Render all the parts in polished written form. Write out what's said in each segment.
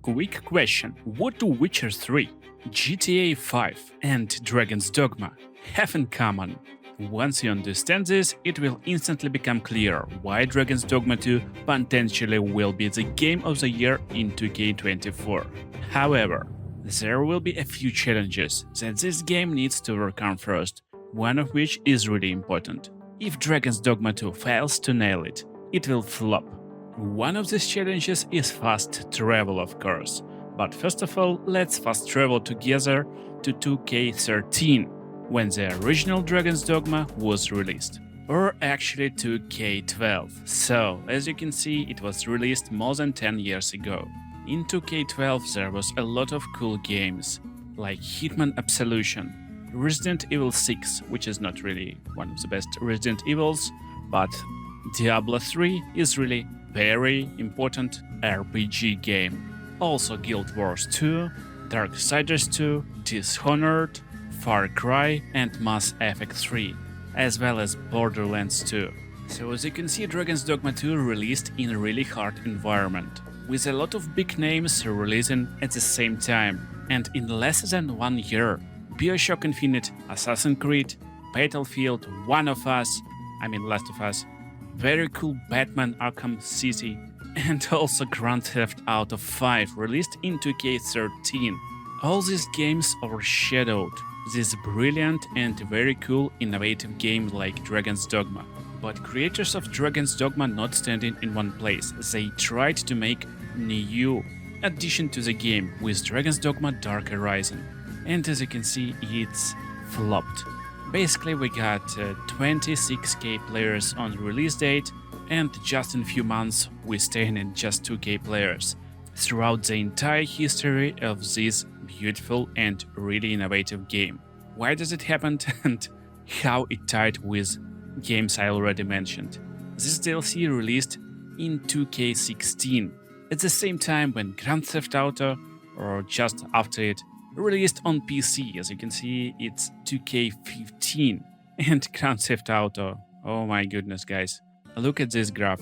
Quick question: what do Witcher 3, GTA 5 and Dragon's Dogma have in common? Once you understand this, it will instantly become clear why Dragon's Dogma 2 potentially will be the game of the year in 2K24. However, there will be a few challenges that this game needs to overcome first, one of which is really important. If Dragon's Dogma 2 fails to nail it, it will flop. One of these challenges is fast travel, of course. But first of all, let's fast travel together to 2K13, when the original Dragon's Dogma was released. Or actually 2K12. So, as you can see, it was released more than 10 years ago. In 2K12 there was a lot of cool games, like Hitman Absolution, Resident Evil 6, which is not really one of the best Resident Evils, but Diablo 3 is really very important RPG game. Also Guild Wars 2, Darksiders 2, Dishonored, Far Cry and Mass Effect 3, as well as Borderlands 2. So as you can see, Dragon's Dogma 2 released in a really hard environment, with a lot of big names releasing at the same time, and in less than 1 year. BioShock Infinite, Assassin's Creed, Battlefield, Last of Us, very cool Batman Arkham City, and also Grand Theft Auto 5 released in 2K13. All these games overshadowed this brilliant and very cool innovative game like Dragon's Dogma. But creators of Dragon's Dogma not standing in one place, they tried to make new addition to the game with Dragon's Dogma Dark Horizon. And as you can see, it's flopped. Basically, we got 26k players on the release date, and just in a few months we staying at just 2k players throughout the entire history of this beautiful and really innovative game. Why does it happen and how it tied with games I already mentioned? This DLC released in 2K16, at the same time when Grand Theft Auto, or just after it, released on PC. As you can see, it's 2K15 and Grand Theft Auto. Oh my goodness, guys. Look at this graph.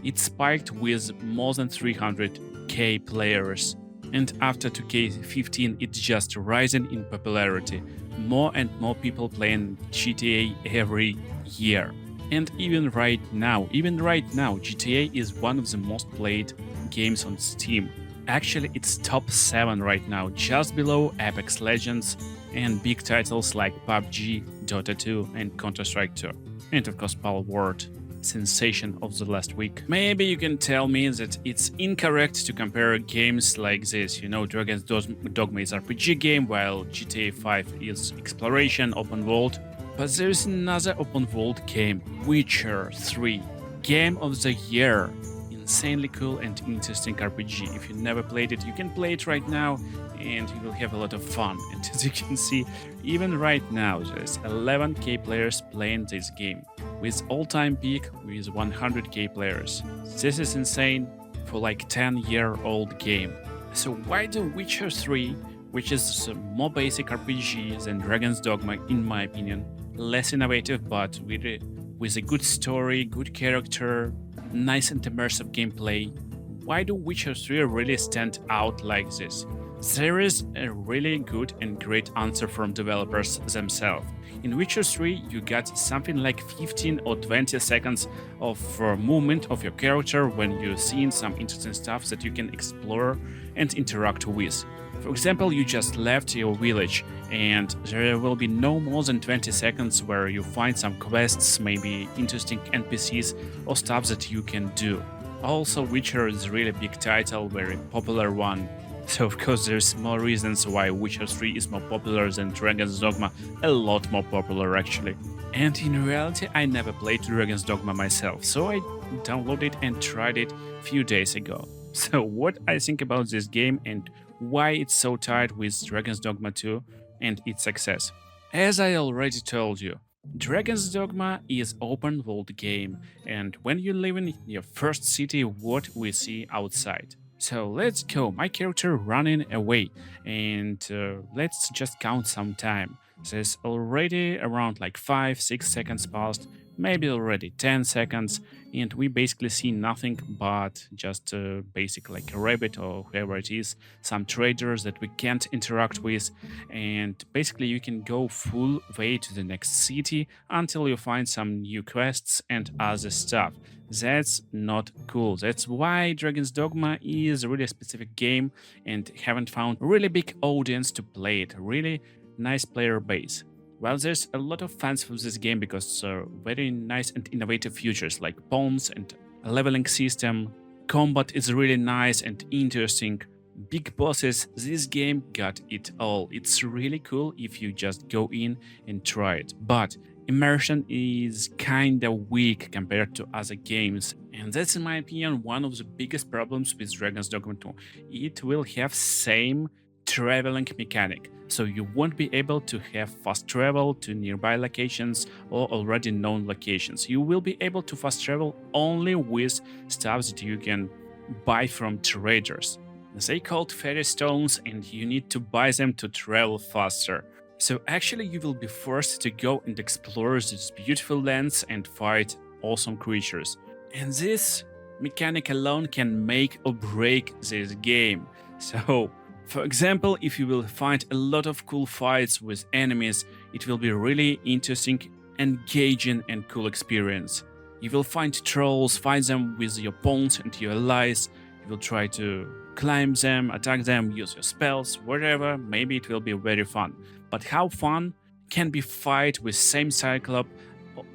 It spiked with more than 300k players. And after 2K15, it's just rising in popularity. More and more people playing GTA every year. And even right now, GTA is one of the most played games on Steam. Actually, it's top 7 right now, just below Apex Legends and big titles like PUBG, Dota 2 and Counter-Strike 2. And of course Palworld, sensation of the last week. Maybe you can tell me that it's incorrect to compare games like this. You know, Dragon's Dogma is RPG game, while GTA 5 is exploration, open world. But there is another open world game, Witcher 3, Game of the Year. Insanely cool and interesting RPG. If you never played it, you can play it right now and you will have a lot of fun. And as you can see, even right now there's 11k players playing this game, with all-time peak with 100k players. This is insane for like 10-year-old game. So why do Witcher 3, which is a more basic RPG than Dragon's Dogma in my opinion, less innovative but really with a good story, good character, nice and immersive gameplay, why do Witcher 3 really stand out like this? There is a really good and great answer from developers themselves. In Witcher 3 you got something like 15 or 20 seconds of movement of your character when you're seeing some interesting stuff that you can explore and interact with. For example, you just left your village and there will be no more than 20 seconds where you find some quests, maybe interesting NPCs or stuff that you can do. Also, Witcher is a really big title, very popular one. So of course there's more reasons why Witcher 3 is more popular than Dragon's Dogma, a lot more popular actually. And in reality I never played Dragon's Dogma myself, so I downloaded and tried it a few days ago. So what I think about this game and why it's so tied with Dragon's Dogma 2 and its success. As I already told you, Dragon's Dogma is open world game, and when you live in your first city, what we see outside. So let's go, my character running away, and let's just count some time. There's already around like 5-6 seconds passed maybe already 10 seconds, and we basically see nothing but just basic like a rabbit or whoever it is, some traders that we can't interact with, and basically you can go full way to the next city until you find some new quests and other stuff. That's not cool. That's why Dragon's Dogma is really a specific game and haven't found really big audience to play it, really nice player base. Well, there's a lot of fans for this game because very nice and innovative features like pawns and a leveling system. Combat is really nice and interesting. Big bosses, this game got it all. It's really cool if you just go in and try it. But immersion is kinda weak compared to other games, and that's in my opinion one of the biggest problems with Dragon's Dogma 2. It will have same traveling mechanic, so you won't be able to have fast travel to nearby locations or already known locations. You will be able to fast travel only with stuff that you can buy from traders. They called fairy stones and you need to buy them to travel faster. So actually you will be forced to go and explore these beautiful lands and fight awesome creatures. And this mechanic alone can make or break this game. So, for example, if you will find a lot of cool fights with enemies, it will be really interesting, engaging and cool experience. You will find trolls, fight them with your pawns and your allies. You will try to climb them, attack them, use your spells, whatever. Maybe it will be very fun. But how fun can be fight with same Cyclops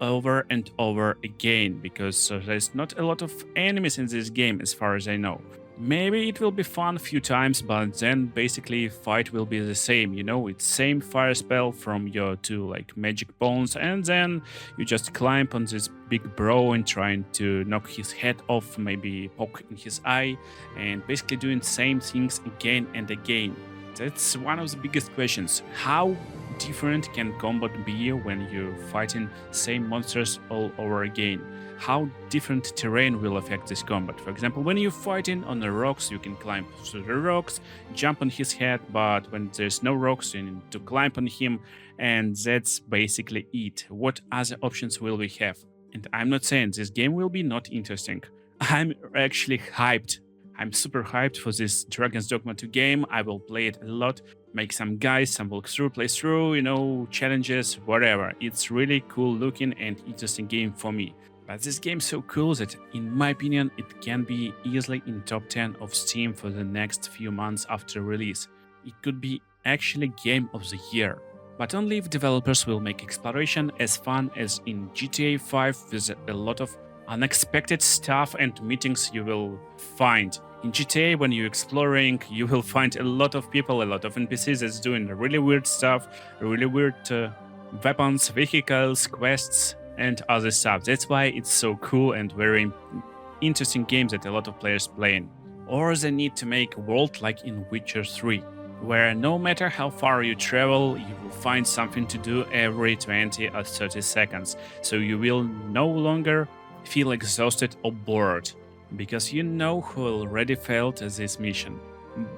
over and over again, because there's not a lot of enemies in this game as far as I know. Maybe it will be fun a few times, but then basically fight will be the same, you know, it's same fire spell from your two like magic pawns, and then you just climb on this big bro and trying to knock his head off, maybe poke in his eye, and basically doing same things again and again. That's one of the biggest questions. How different can combat be when you're fighting same monsters all over again? How different terrain will affect this combat? For example, when you're fighting on the rocks, you can climb through the rocks, jump on his head, but when there's no rocks, you need to climb on him, and that's basically it. What other options will we have? And I'm not saying this game will be not interesting. I'm actually hyped. I'm super hyped for this Dragon's Dogma 2 game. I will play it a lot, make some guys, some walkthrough, playthrough, you know, challenges, whatever. It's really cool looking and interesting game for me. But this game's so cool that, in my opinion, it can be easily in top 10 of Steam for the next few months after release. It could be actually Game of the Year. But only if developers will make exploration as fun as in GTA 5 with a lot of unexpected stuff and meetings you will find. In GTA, when you're exploring, you will find a lot of people, a lot of NPCs that's doing really weird stuff, really weird weapons, vehicles, quests, and other stuff. That's why it's so cool and very interesting game that a lot of players play. Or they need to make a world like in Witcher 3, where no matter how far you travel, you will find something to do every 20 or 30 seconds. So you will no longer feel exhausted or bored, because you know who already failed this mission.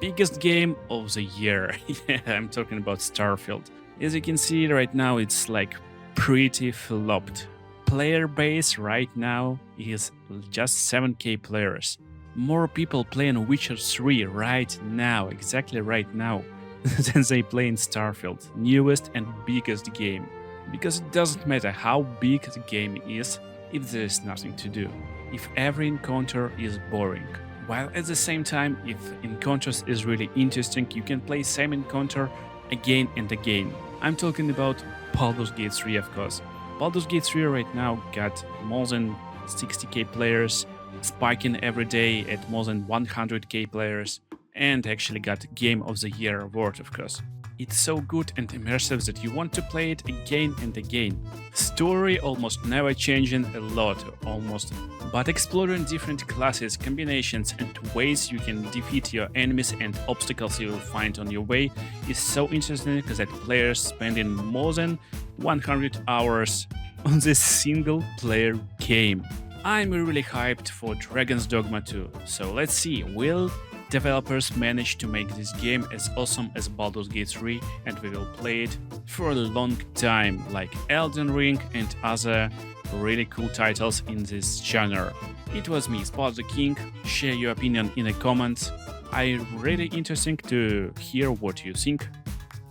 Biggest game of the year. Yeah, I'm talking about Starfield. As you can see right now, it's like pretty flopped. Player base right now is just 7k players. More people playing Witcher 3 right now, exactly right now, than they play in Starfield, newest and biggest game. Because it doesn't matter how big the game is if there is nothing to do, if every encounter is boring. While at the same time, if encounters is really interesting, you can play same encounter again and again. I'm talking about Baldur's Gate 3, of course. Baldur's Gate 3 right now got more than 60k players, spiking every day at more than 100k players, and actually got Game of the Year award, of course. It's so good and immersive that you want to play it again and again. Story almost never changing a lot, almost, but exploring different classes, combinations and ways you can defeat your enemies and obstacles you will find on your way is so interesting that players spending more than 100 hours on this single player game. I'm really hyped for Dragon's Dogma 2, so let's see, will Developers managed to make this game as awesome as Baldur's Gate 3, and we will play it for a long time, like Elden Ring and other really cool titles in this genre. It was me, Spot the King. Share your opinion in the comments. I'm really interested to hear what you think,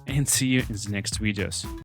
and see you in the next videos.